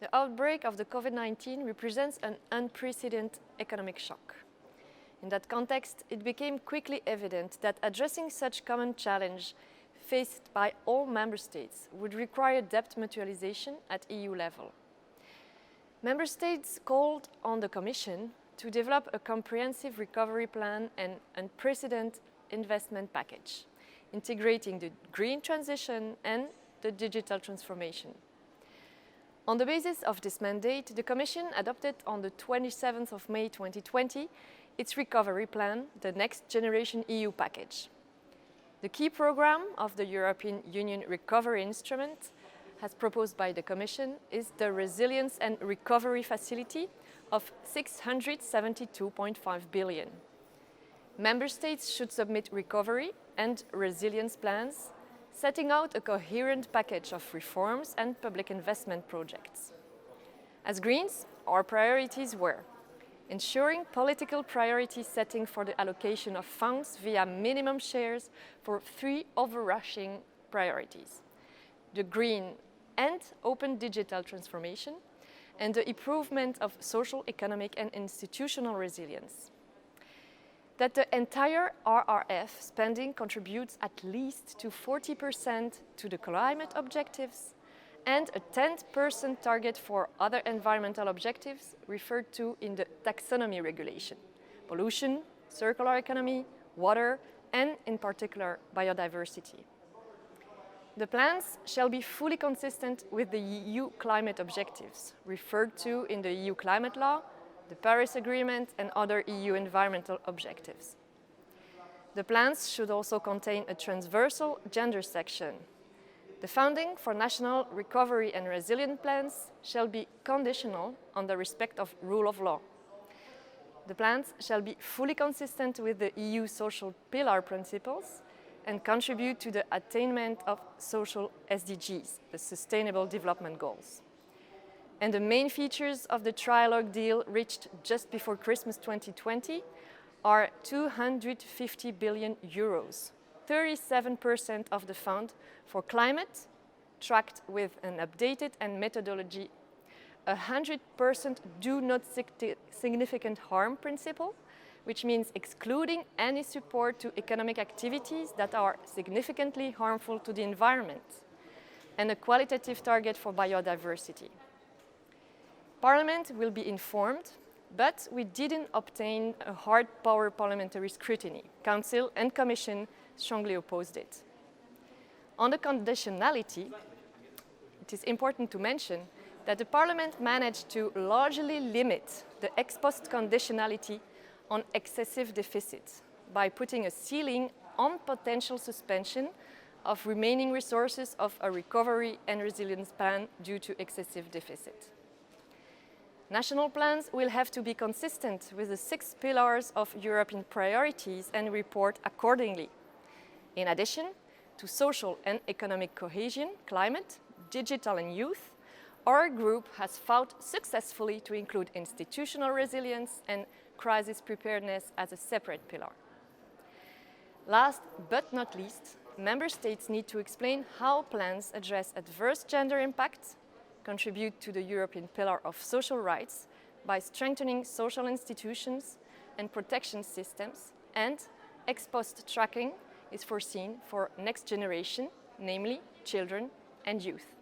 The outbreak of the COVID-19 represents an unprecedented economic shock. In that context, it became quickly evident that addressing such common challenge faced by all member states would require debt mutualization at EU level. Member states called on the Commission to develop a comprehensive recovery plan and unprecedented investment package, integrating the green transition and the digital transformation. On the basis of this mandate, the Commission adopted on the 27th of May 2020 its recovery plan, the Next Generation EU package. The key program of the European Union Recovery Instrument, as proposed by the Commission, is the Resilience and Recovery Facility of 672.5 billion. Member states should submit recovery and resilience plans, setting out a coherent package of reforms and public investment projects. As Greens, our priorities were ensuring political priority setting for the allocation of funds via minimum shares for three overarching priorities: the green and open digital transformation, and the improvement of social, economic and institutional resilience. That the entire RRF spending contributes at least to 40% to the climate objectives, and a 10% target for other environmental objectives referred to in the taxonomy regulation: pollution, circular economy, water, and in particular biodiversity. The plans shall be fully consistent with the EU climate objectives referred to in the EU climate law, the Paris Agreement and other EU environmental objectives. The plans should also contain a transversal gender section. The funding for national recovery and resilience plans shall be conditional on the respect of rule of law. The plans shall be fully consistent with the EU social pillar principles and contribute to the attainment of social SDGs, the Sustainable Development Goals. And the main features of the trilogue deal reached just before Christmas 2020 are 250 billion euros, 37% of the fund for climate, tracked with an updated and methodology, 100% do not significant harm principle, which means excluding any support to economic activities that are significantly harmful to the environment, and a qualitative target for biodiversity. Parliament will be informed, but we didn't obtain a hard power parliamentary scrutiny. Council and Commission strongly opposed it. On the conditionality, it is important to mention that the Parliament managed to largely limit the ex post conditionality on excessive deficit by putting a ceiling on potential suspension of remaining resources of a recovery and resilience plan due to excessive deficit. National plans will have to be consistent with the 6 pillars of European priorities and report accordingly. In addition to social and economic cohesion, climate, digital and youth, our group has fought successfully to include institutional resilience and crisis preparedness as a separate pillar. Last but not least, member states need to explain how plans address adverse gender impacts, contribute to the European pillar of social rights by strengthening social institutions and protection systems, and ex post tracking is foreseen for next generation, namely children and youth.